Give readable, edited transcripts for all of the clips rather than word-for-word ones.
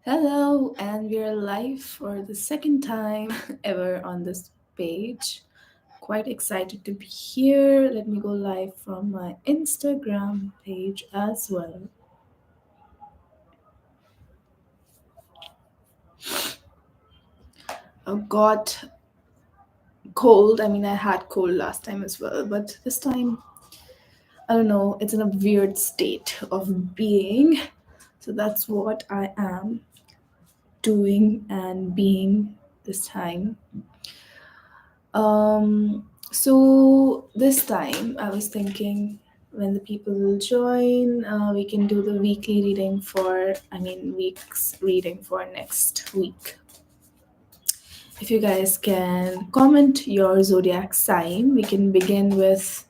Hello, and we are live for the second time ever on this page. Quite excited to be here. Let me go live from my Instagram page as well. I got cold. I mean, I had cold last time as well, but this time, I don't know, it's in a weird state of being. So that's what I am doing and being this time. So this time I was thinking when the people will join, we can do the weekly reading weeks reading for next week. If you guys can comment your zodiac sign, we can begin with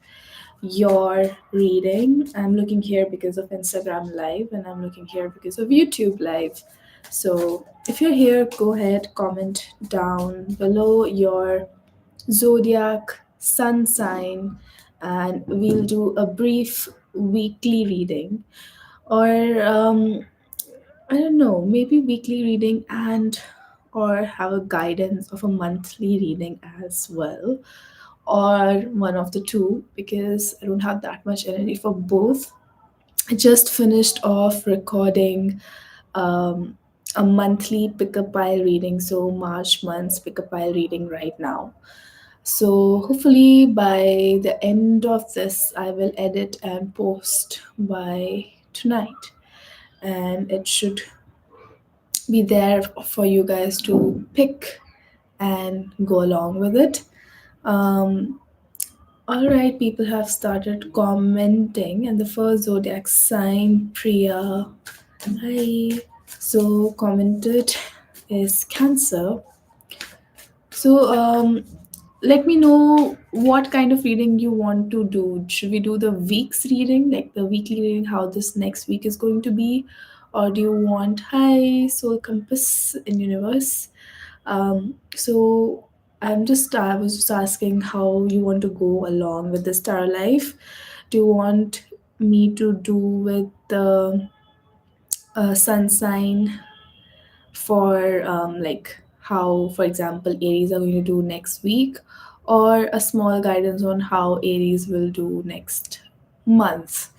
your reading. I'm looking here because of Instagram Live, and I'm looking here because of YouTube Live. So if you're here, go ahead, comment down below your zodiac, sun sign, and we'll do a brief weekly reading. Or I don't know, maybe weekly reading and or have a guidance of a monthly reading as well, or one of the two, because I don't have that much energy for both. I just finished off recording um, a monthly pick a pile reading, so March month's pick a pile reading right now. So hopefully by the end of this, I will edit and post by tonight, and it should be there for you guys to pick and go along with it. Um, all right, people have started commenting, and the first zodiac sign, Priya, hi. So commented is Cancer. So let me know what kind of reading you want to do. Should we do the week's reading, like the weekly reading, how this next week is going to be? Or do you want hi, soul compass in universe? So I was just asking how you want to go along with the star life. Do you want me to do with the sun sign for like how, for example, Aries are going to do next week, or a small guidance on how Aries will do next month?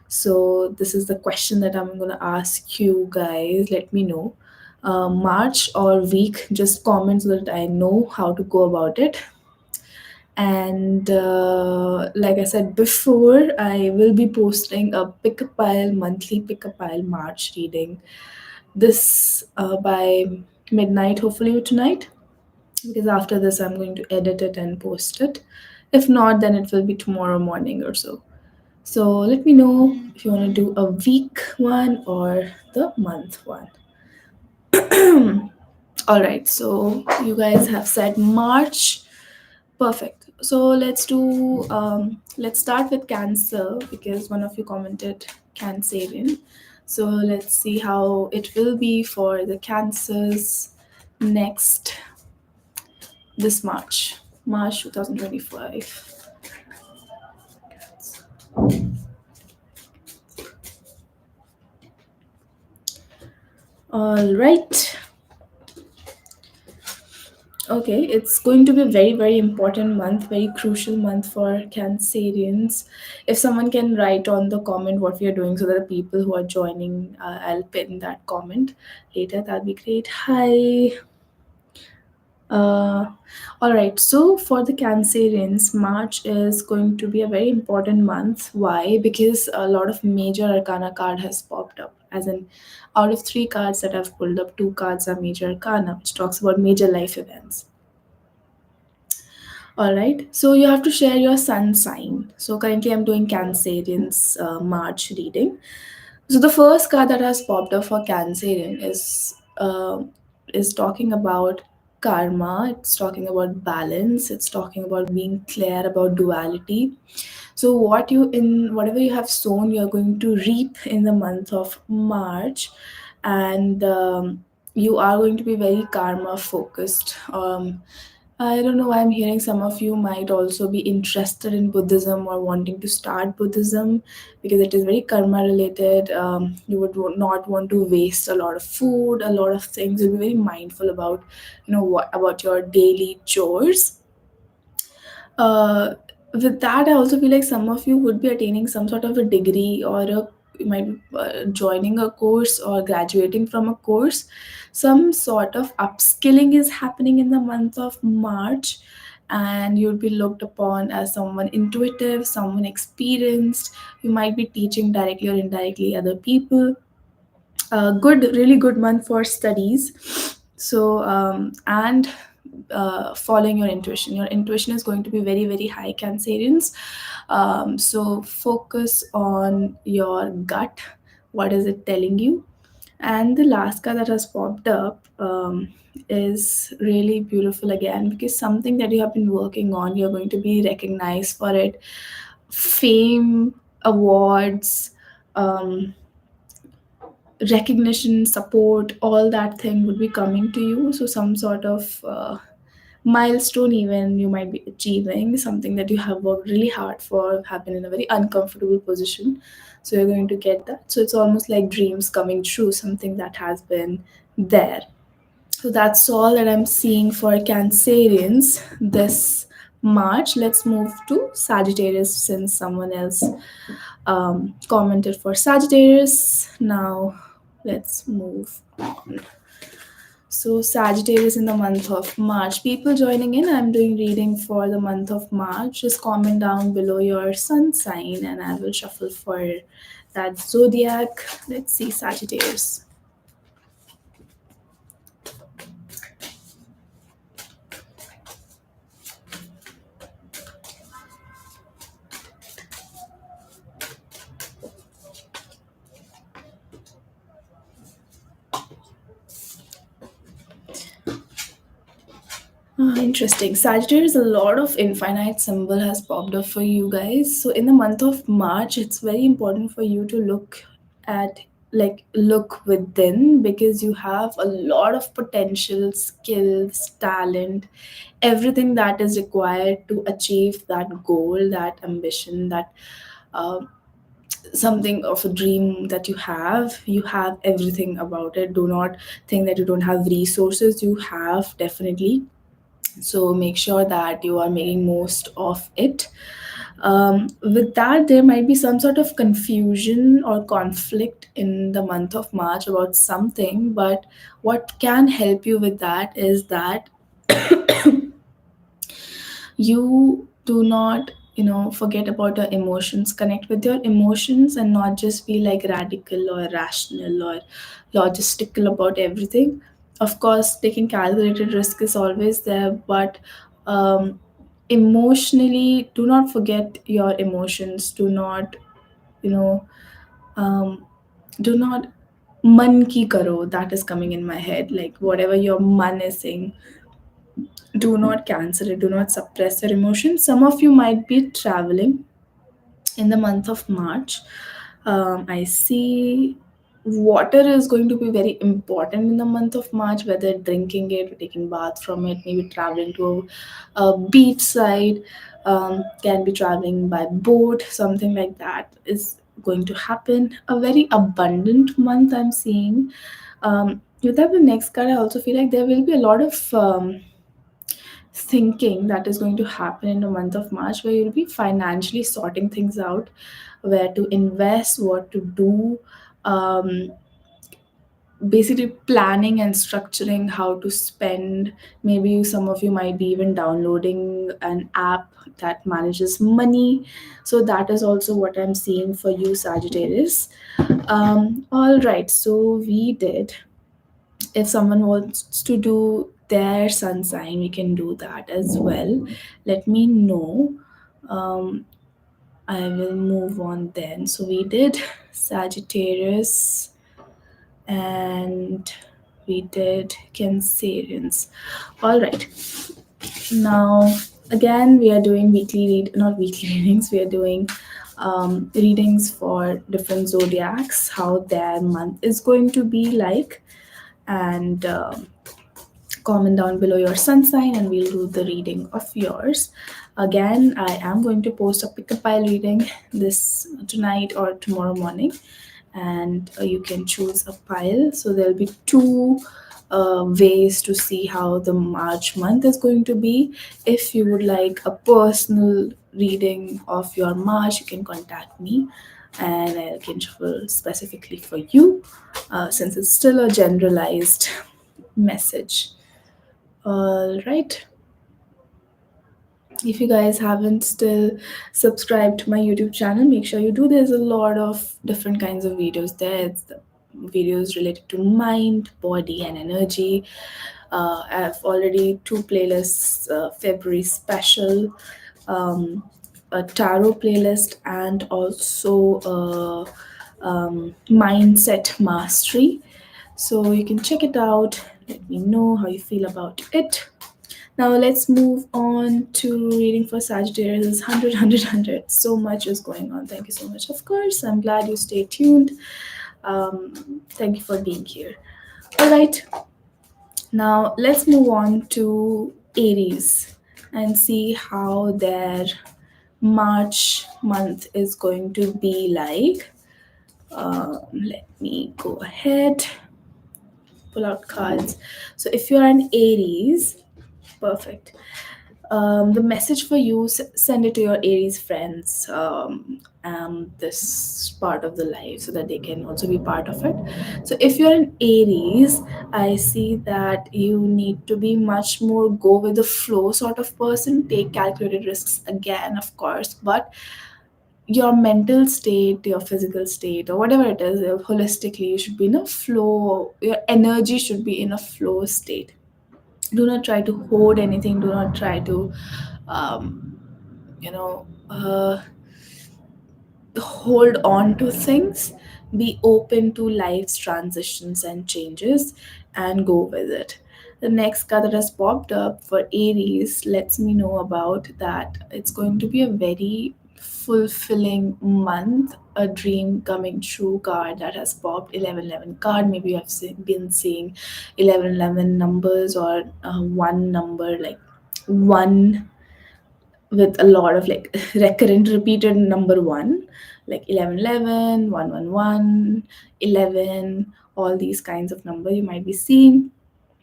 So this is the question that I'm going to ask you guys. Let me know. March or week, just comment so that I know how to go about it. And like I said before, I will be posting a pick a pile monthly pick a pile March reading this by midnight, hopefully tonight, because after this I'm going to edit it and post it. If not, then it will be tomorrow morning or so. So let me know if you want to do a week one or the month one. All right, so you guys have said March. Perfect. So let's start with Cancer, because one of you commented Cancerian. So let's see how it will be for the Cancers next this March 2025. All right. Okay, it's going to be a very, very important month, very crucial month for Cancerians. If someone can write on the comment what we are doing so that the people who are joining, I'll pin that comment later. That'd be great. Hi. Uh, all right, so for the Cancerians, March is going to be a very important month. Why? Because a lot of major arcana card has popped up. As in, out of three cards that I've pulled up, two cards are major arcana, which talks about major life events. All right, so you have to share your sun sign. So currently, I'm doing Cancerian's March reading. So the first card that has popped up for Cancerian is talking about karma. It's talking about balance. It's talking about being clear about duality. So whatever you have sown, you're going to reap in the month of March, and you are going to be very karma focused. I don't know why I'm hearing some of you might also be interested in Buddhism or wanting to start Buddhism because it is very karma related. You would not want to waste a lot of food, a lot of things. You'll be very mindful about, what about your daily chores. uh, with that, I also feel like some of you would be attaining some sort of a degree, or you might be joining a course or graduating from a course. Some sort of upskilling is happening in the month of March, and you'll be looked upon as someone intuitive, someone experienced. You might be teaching directly or indirectly other people. A good, really good month for studies. So and following your intuition, your intuition is going to be very very high, Cancerians. So focus on your gut. What is it telling you? And the last card that has popped up is really beautiful again, because something that you have been working on, you're going to be recognized for it. Fame, awards, um, recognition, support, all that thing would be coming to you. So some sort of milestone even you might be achieving, something that you have worked really hard for, have been in a very uncomfortable position. So you're going to get that. So it's almost like dreams coming true, something that has been there. So that's all that I'm seeing for Cancerians this March. Let's move to Sagittarius, since someone else commented for Sagittarius. Now let's move on. So Sagittarius in the month of March. People joining in, I'm doing reading for the month of March. Just comment down below your sun sign and I will shuffle for that zodiac. Let's see Sagittarius. Interesting. Sagittarius, a lot of infinite symbol has popped up for you guys. So in the month of March, it's very important for you to at look within, because you have a lot of potential, skills, talent, everything that is required to achieve that goal, that ambition, that uh, something of a dream that you have. You have everything about it. Do not think that you don't have resources. You have, definitely. So make sure that you are making most of it. With that, there might be some sort of confusion or conflict in the month of March about something, but what can help you with that is that you do not, forget about your emotions. Connect with your emotions and not just be like radical or rational or logistical about everything. Of course, taking calculated risk is always there, but emotionally, do not forget your emotions. Do not, you know um, do not man ki karo, that is coming in my head, like whatever your man is saying, do not cancel it, do not suppress your emotions. Some of you might be traveling in the month of March. I see water is going to be very important in the month of March, whether drinking it, taking bath from it, maybe traveling to a beach side, can be traveling by boat, something like that is going to happen. A very abundant month I'm seeing. With that, the next card, I also feel like there will be a lot of thinking that is going to happen in the month of March, where you'll be financially sorting things out, where to invest, what to do, um, basically planning and structuring how to spend. Maybe some of you might be even downloading an app that manages money. So that is also what I'm seeing for you, Sagittarius. All right, so we did. If someone wants to do their sun sign, we can do that as well. Let me know. um, I will move on then. So we did Sagittarius and we did Cancerians. All right, now again we are doing not weekly readings, we are doing readings for different zodiacs, how their month is going to be like. And comment down below your sun sign and we'll do the reading of yours. Again, I am going to post a pick a pile reading this tonight or tomorrow morning, and you can choose a pile. So there'll be two ways to see how the March month is going to be. If you would like a personal reading of your March, you can contact me and I can shuffle specifically for you, since it's still a generalized message. All right. If you guys haven't still subscribed to my YouTube channel, make sure you do. There's a lot of different kinds of videos there. It's the videos related to mind, body, and energy. I have already two playlists: February special, a tarot playlist, and also mindset mastery. So you can check it out. Let me know how you feel about it. Now let's move on to reading for Sagittarius. 100, so much is going on. Thank you so much. Of course, I'm glad you stayed tuned. Thank you for being here. All right, now let's move on to Aries and see how their March month is going to be like. Let me go ahead, pull out cards. So if you're an Aries, perfect. The message for you, send it to your Aries friends, this part of the life, so that they can also be part of it. So if you're an Aries, I see that you need to be much more go with the flow sort of person, take calculated risks again, of course, but your mental state, your physical state, or whatever it is, holistically, you should be in a flow, your energy should be in a flow state. Do not try to hoard anything, do not try to um, you know uh, hold on to things. Be open to life's transitions and changes and go with it. The next card that has popped up for Aries lets me know about that it's going to be a very fulfilling month, a dream coming true card that has popped. 1111 card, maybe you have been seeing 1111 numbers, or one number like one with a lot of like recurrent repeated number one, like 1111, 111, 11, all these kinds of number you might be seeing.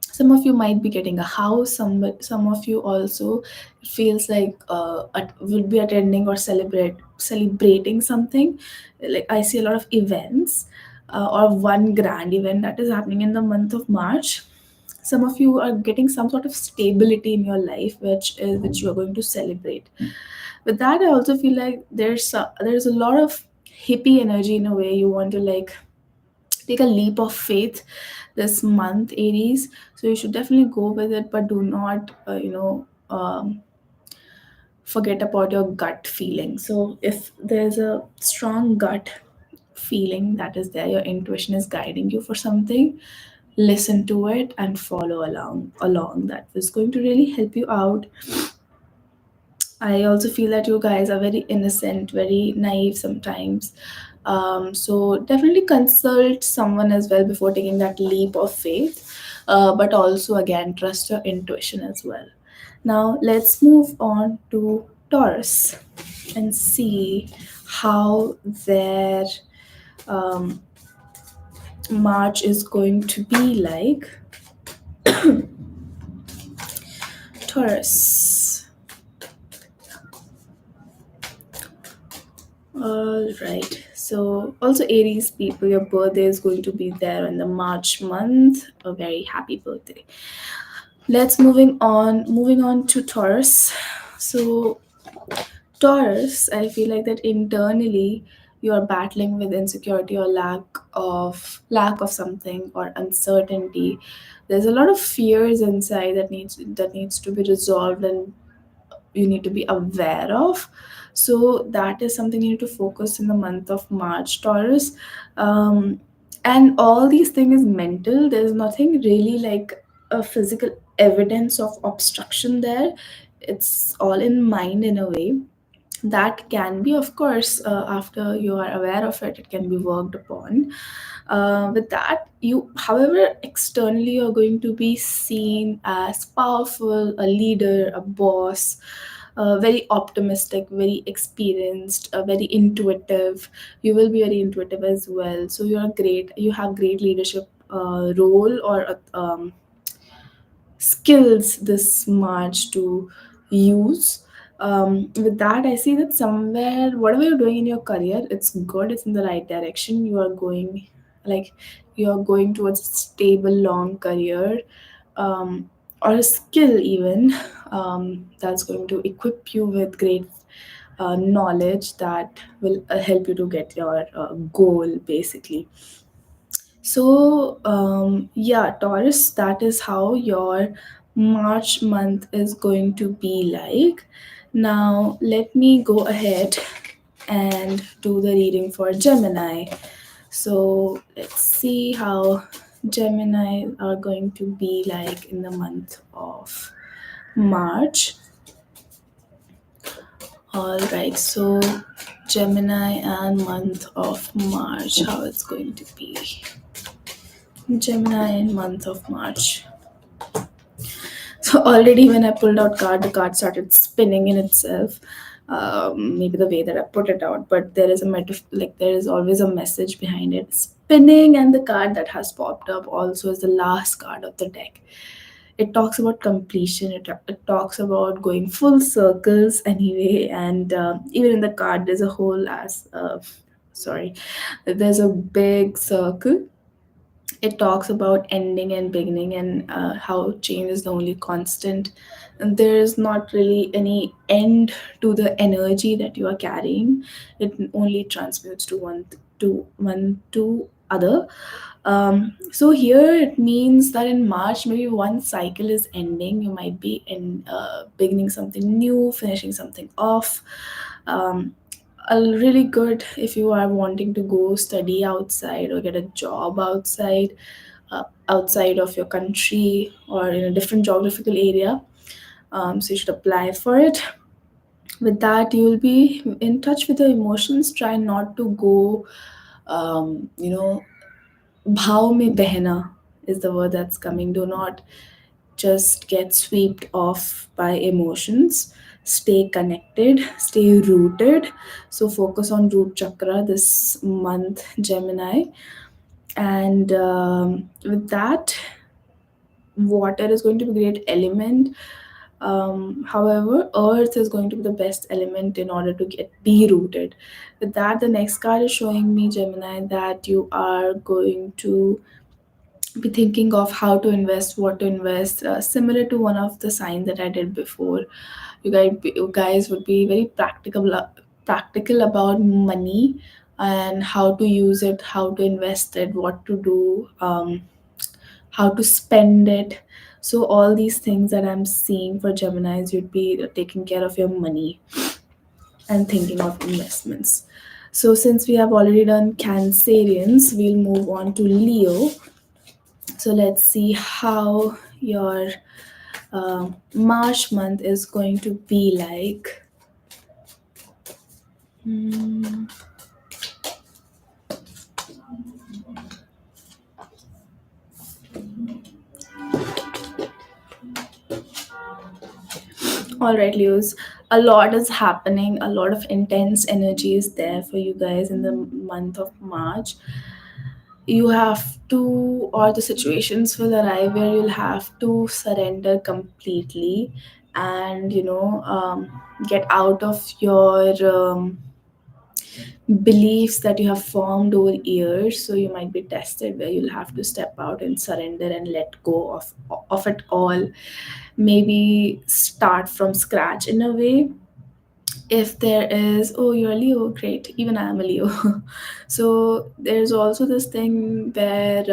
Some of you might be getting a house, some of you also feels like will be attending or celebrating something. Like I see a lot of events, or one grand event that is happening in the month of March. Some of you are getting some sort of stability in your life, which you are going to celebrate. With that, I also feel like there's a lot of hippie energy in a way. You want to like take a leap of faith this month, Aries. So you should definitely go with it, but do not forget about your gut feeling. So if there's a strong gut feeling that is there, your intuition is guiding you for something, listen to it and follow along. That is going to really help you out. I also feel that you guys are very innocent, very naive sometimes. So definitely consult someone as well before taking that leap of faith. But also, again, trust your intuition as well. Now, let's move on to Taurus and see how their um, March is going to be like. Taurus. All right. So, also Aries people, your birthday is going to be there in the March month. A very happy birthday. Let's moving on to Taurus. So, Taurus, I feel like that internally you are battling with insecurity or lack of something or uncertainty. There's a lot of fears inside that needs to be resolved, and you need to be aware of. So that is something you need to focus in the month of March, Taurus. um, and all these things is mental. There's nothing really like a physical evidence of obstruction there. It's all in mind in a way. That can be, of course, after you are aware of it, it can be worked upon. With that, you, however, externally you're going to be seen as powerful, a leader, a boss, very optimistic, very experienced, very intuitive. You will be very intuitive as well. So you're great. You have great leadership role or skills this much to use. With that, I see that somewhere, whatever you're doing in your career, it's good, it's in the right direction. You are going, like, you are going towards a stable long career, or a skill even, that's going to equip you with great knowledge that will help you to get your goal basically. So, yeah, Taurus, that is how your March month is going to be like. Now, let me go ahead and do the reading for Gemini. So, let's see how Gemini are going to be like in the month of March. All right, so Gemini and month of March, how it's going to be. Gemini in month of March. So already when I pulled out card, the card started spinning in itself. Maybe the way that I put it out, but there is a like there is always a message behind it. Spinning, and the card that has popped up also is the last card of the deck. It talks about completion. It talks about going full circles anyway, and even in the card, there's a whole as sorry, there's a big circle. It talks about ending and beginning, and how change is the only constant, and there is not really any end to the energy that you are carrying. It only transmutes to one to other. So here it means that in March, maybe one cycle is ending. You might be in beginning something new, finishing something off. um, Really good if you are wanting to go study outside or get a job outside, outside of your country or in a different geographical area. So you should apply for it. With that, you will be in touch with your emotions. Try not to go, you know, bhav mein behna is the word that's coming. Do not just get swept off by emotions. Stay connected, stay rooted. So focus on root chakra this month, Gemini. And with that, water is going to be a great element. However, earth is going to be the best element in order to get be rooted. With that, the next card is showing me, Gemini, that you are going to be thinking of how to invest, what to invest, similar to one of the signs that I did before. You guys would be very practical about money and how to use it, how to invest it, what to do, how to spend it. So all these things that I'm seeing for Geminis, you'd be taking care of your money and thinking of investments. So since we have already done Cancerians, we'll move on to Leo. So let's see how your March month is going to be like. Hmm. All right, Leos. A lot is happening. A lot of intense energy is there for you guys in the month of March. You have to, or the situations will arrive where you'll have to surrender completely, and get out of your beliefs that you have formed over years. So you might be tested where you'll have to step out and surrender and let go of it all. Maybe start from scratch in a way. If there is, oh, you're a Leo, great, even I am a Leo. So there's also this thing where,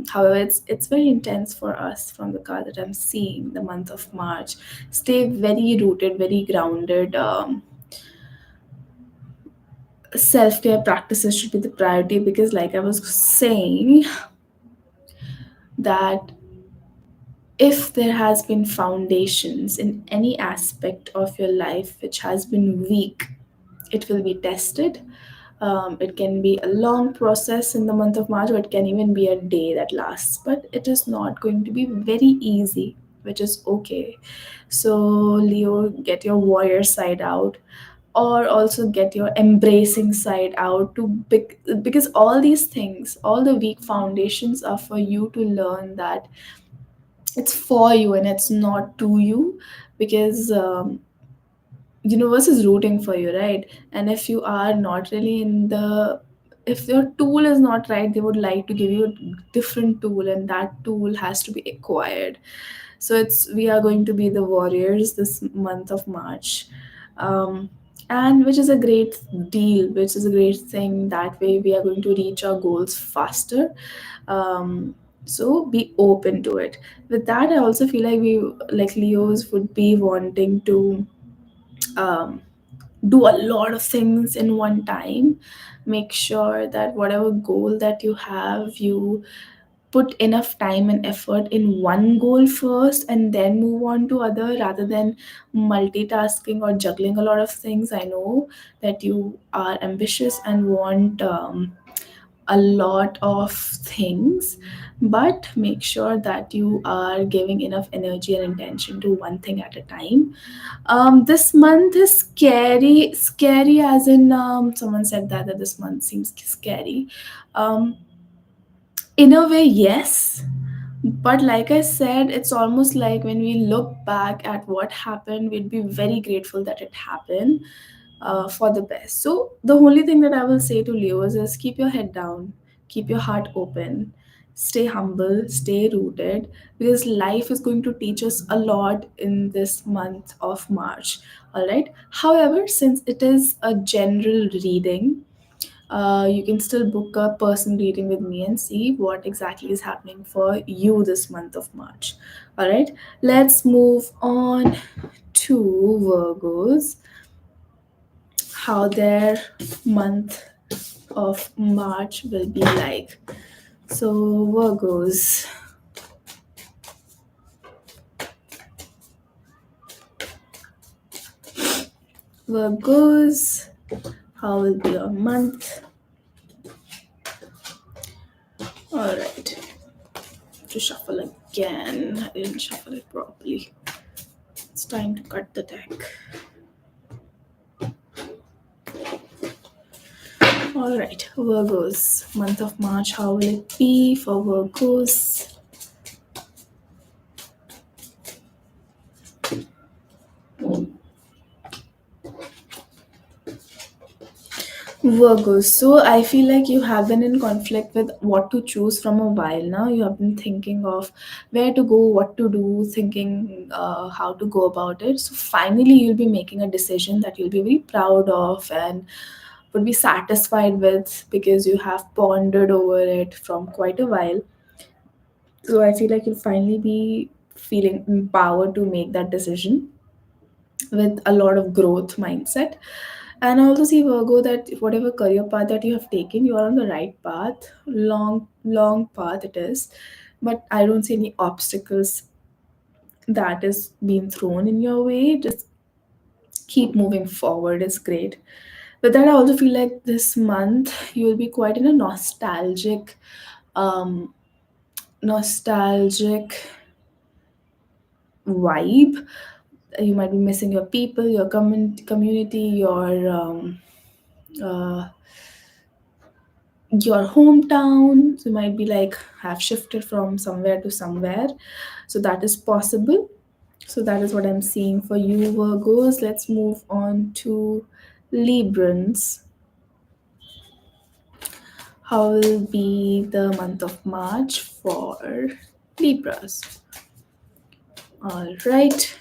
however, it's very intense for us from the card that I'm seeing, the month of March. Stay very rooted, very grounded. Self-care practices should be the priority, because like I was saying, that if there has been foundations in any aspect of your life which has been weak, it will be tested. It can be a long process in the month of March, or it can even be a day that lasts. But it is not going to be very easy, which is okay. So, Leo, get your warrior side out, or also get your embracing side out because all these things, all the weak foundations are for you to learn that it's for you and it's not to you, because universe is rooting for you, right? And if you are not really in the, if your tool is not right, they would like to give you a different tool, and that tool has to be acquired. So it's, we are going to be the warriors this month of March. um, and which is a great deal, which is a great thing. That way we are going to reach our goals faster. So be open to it. With that, I also feel like we, like Leos, would be wanting to um, do a lot of things in one time. Make sure that whatever goal that you have, you put enough time and effort in one goal first and then move on to other, rather than multitasking or juggling a lot of things. I know that you are ambitious and want a lot of things, but make sure that you are giving enough energy and intention to one thing at a time. This month is scary. Scary as in, someone said that this month seems scary. Um, in a way, yes. But like I said, it's almost like when we look back at what happened, we'd be very grateful that it happened, for the best. So the only thing that I will say to Leos is keep your head down, keep your heart open, stay humble, stay rooted, because life is going to teach us a lot in this month of March. All right. However, since it is a general reading, you can still book a person reading with me and see what exactly is happening for you this month of March. All right, let's move on to Virgos, how their month of March will be like. So, Virgos, how will be your month? All right, to shuffle again. I didn't shuffle it properly. It's time to cut the deck. All right, Virgos, month of March, how will it be for Virgos? Virgos, so I feel like you have been in conflict with what to choose from a while now. You have been thinking of where to go, what to do, thinking how to go about it. So finally, you'll be making a decision that you'll be very proud of and would be satisfied with, because you have pondered over it from quite a while. So I feel like you'll finally be feeling empowered to make that decision with a lot of growth mindset. And I also see, Virgo, that whatever career path that you have taken, you are on the right path. Long path it is, but I don't see any obstacles that is being thrown in your way. Just keep moving forward is great. But then I also feel like this month you will be quite in a um, nostalgic vibe. You might be missing your people, your community, uh, your hometown. So you might be like have shifted from somewhere to somewhere. So that is possible. So that is what I'm seeing for you, Virgos. Let's move on to Librans. How will be the month of March for Libras? All right.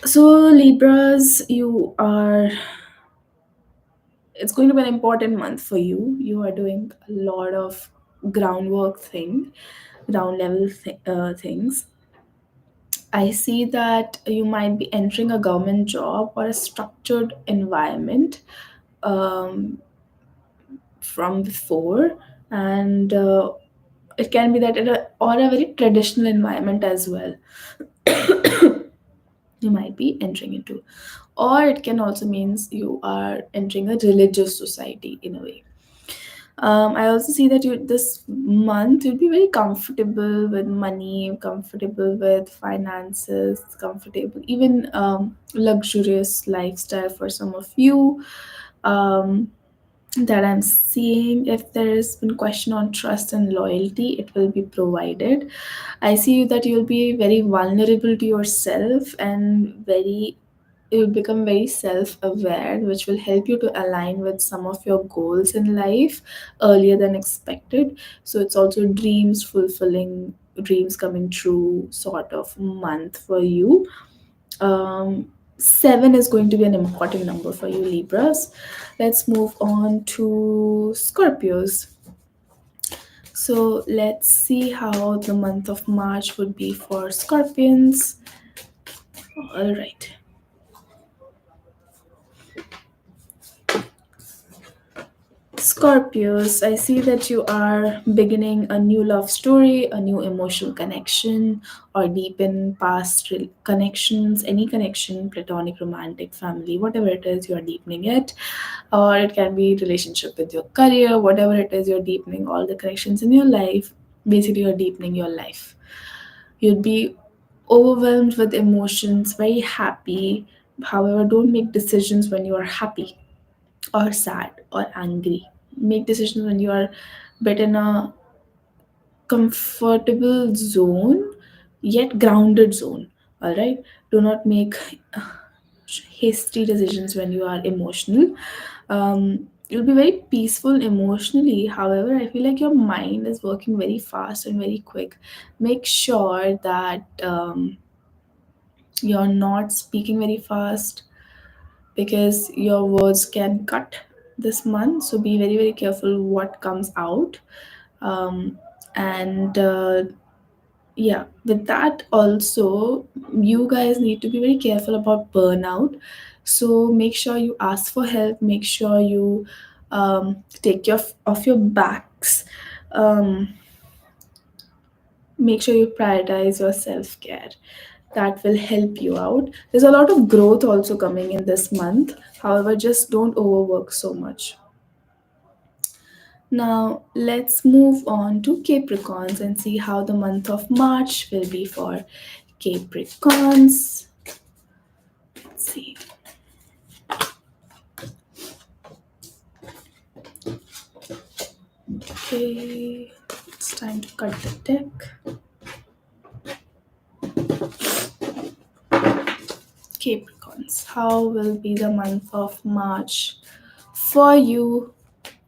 So Libras, you are, it's going to be an important month for you. You are doing a lot of ground level things. I see that you might be entering a government job or a structured environment um, from before, and it can be that or a very traditional environment as well. you might be entering into. Or it can also means you are entering a religious society in a way. I also see that you this month you'll be very comfortable with money, comfortable with finances, comfortable, even luxurious lifestyle for some of you. Um, that I'm seeing, if there has been question on trust and loyalty, it will be provided. I see that you'll be very vulnerable to yourself and very you'll become very self-aware, which will help you to align with some of your goals in life earlier than expected. So it's also dreams fulfilling, dreams coming true sort of month for you. 7 is going to be an important number for you, Libras. Let's move on to Scorpios. So let's see how the month of March would be for Scorpions. All right. Scorpios, I see that you are beginning a new love story, a new emotional connection, or deepen past connections, any connection, platonic, romantic, family, whatever it is, you are deepening it. Or it can be relationship with your career, whatever it is, you're deepening all the connections in your life. Basically, you're deepening your life. You'd be overwhelmed with emotions, very happy. However, don't make decisions when you are happy or sad or angry. Make decisions when you are bit in a comfortable zone, yet grounded zone. All right. Do not make hasty decisions when you are emotional. You'll be very peaceful emotionally. However, I feel like your mind is working very fast and very quick. Make sure that you're not speaking very fast because your words can cut this month. So be very, very careful what comes out. Um, and Yeah, with that also, you guys need to be very careful about burnout. So make sure you ask for help. Make sure you take your off your backs. Um, Make sure you prioritize your self care. That will help you out. There's a lot of growth also coming in this month. However, just don't overwork so much. Now, let's move on to Capricorns and see how the month of March will be for Capricorns. Let's see. Okay, it's time to cut the deck. Capricorns, how will be the month of March for you?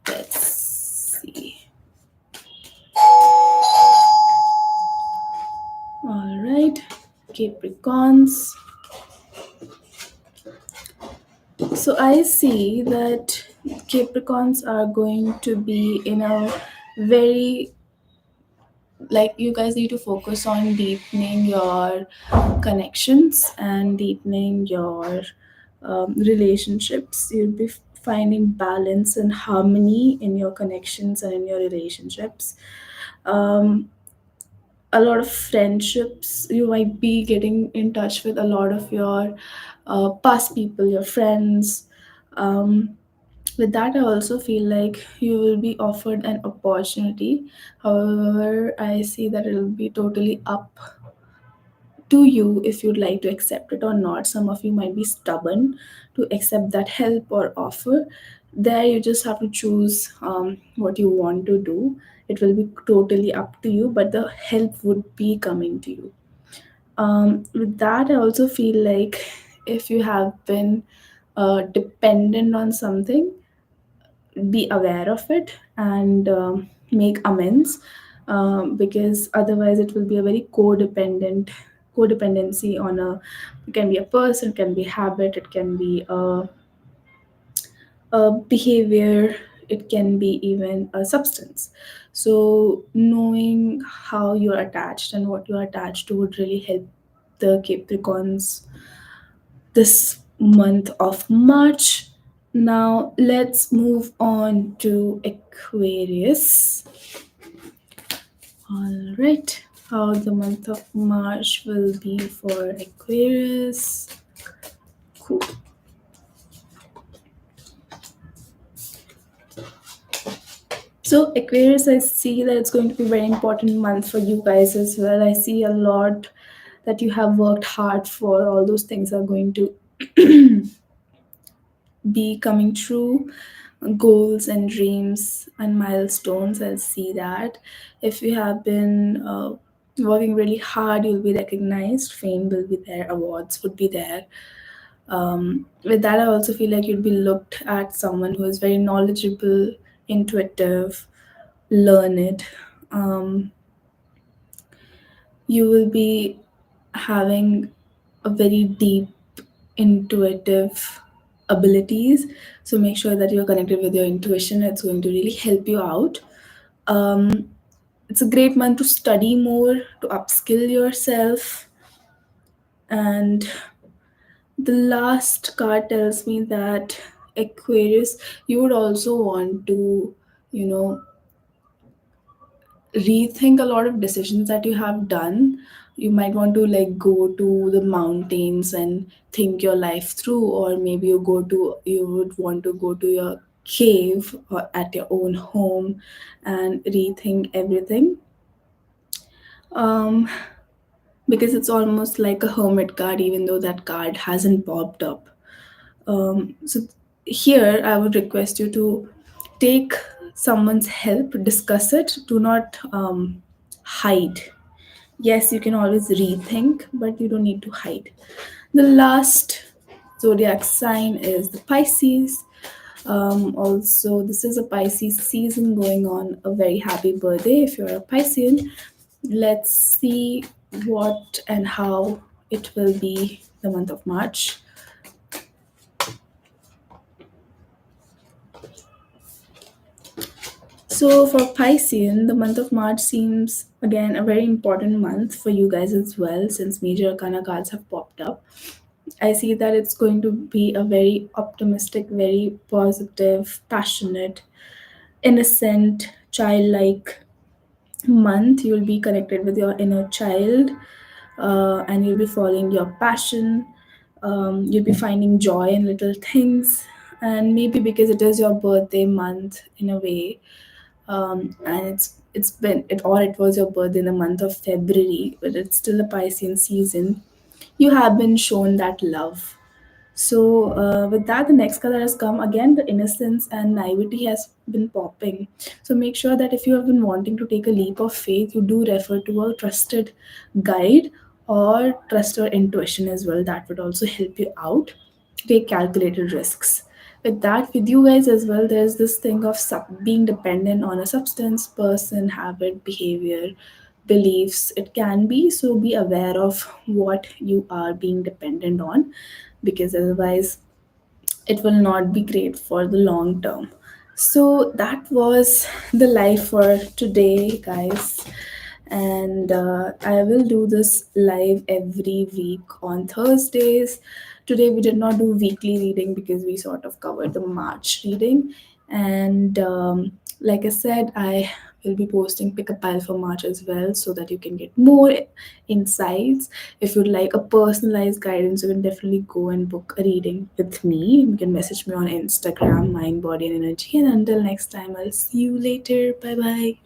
Let's see. All right, Capricorns. So I see that Capricorns are going to be in a very, like, you guys need to focus on deepening your connections and deepening your relationships. You'll be finding balance and harmony in your connections and in your relationships. um, a lot of friendships, you might be getting in touch with a lot of your past people, your friends. With that, I also feel like you will be offered an opportunity. However, I see that it will be totally up to you if you'd like to accept it or not. Some of you might be stubborn to accept that help or offer. There, you just have to choose what you want to do. It will be totally up to you, but the help would be coming to you. With that, I also feel like if you have been dependent on something, be aware of it and make amends, because otherwise it will be a very codependency on a, it can be a person, it can be habit, it can be a behavior, it can be even a substance. So knowing how you're attached and what you're attached to would really help the Capricorns this month of March. Now let's move on to Aquarius. All right. how the month of March will be for Aquarius. Cool. So Aquarius, I see that it's going to be a very important month for you guys as well. I see a lot that you have worked hard for. All those things are going to be coming true. Goals and dreams and milestones, I'll see that. If you have been working really hard, you'll be recognized. Fame will be there. Awards would be there. With that, I also feel like you'd be looked at someone who is very knowledgeable, intuitive, learned. Um, you will be having a very deep intuitive abilities. So make sure that you're connected with your intuition. It's going to really help you out. um, it's a great month to study more, to upskill yourself. And the last card tells me that Aquarius, you would also want to, you know, rethink a lot of decisions that you have done. You might want to like go to the mountains and think your life through, or maybe you would want to go to your cave or at your own home and rethink everything. um because it's almost like a hermit card, even though that card hasn't popped up. So here I would request you to take someone's help, discuss it. Do not hide. Yes, you can always rethink, but you don't need to hide. The last zodiac sign is the Pisces. Also, this is a Pisces season going on. A very happy birthday if you're a Piscean. Let's see what and how it will be the month of March. So for Piscean, the month of March seems again a very important month for you guys as well, since major arcana cards have popped up. I see that it's going to be a very optimistic, very positive, passionate, innocent, childlike month. You'll be connected with your inner child, and you'll be following your passion. You'll be finding joy in little things, and maybe because it is your birthday month in a way, and it's been it or it was your birthday in the month of February, but it's still a Piscean season. You have been shown that love. So, with that, the next color has come again. The innocence and naivety has been popping. So, make sure that if you have been wanting to take a leap of faith, you do refer to a trusted guide or trust your intuition as well. That would also help you out. Take calculated risks. With that, with you guys as well, there's this thing of being dependent on a substance, person, habit, behavior, beliefs. It can be, so be aware of what you are being dependent on, because otherwise it will not be great for the long term. So that was the life for today, guys. And I will do this live every week on Thursdays. Today we did not do weekly reading because we sort of covered the March reading. And like I said, I will be posting pick a pile for March as well, so that you can get more insights. If you'd like a personalized guidance, you can definitely go and book a reading with me. You can message me on Instagram, Mind, Body, and Energy. And until next time, I'll see you later. Bye bye.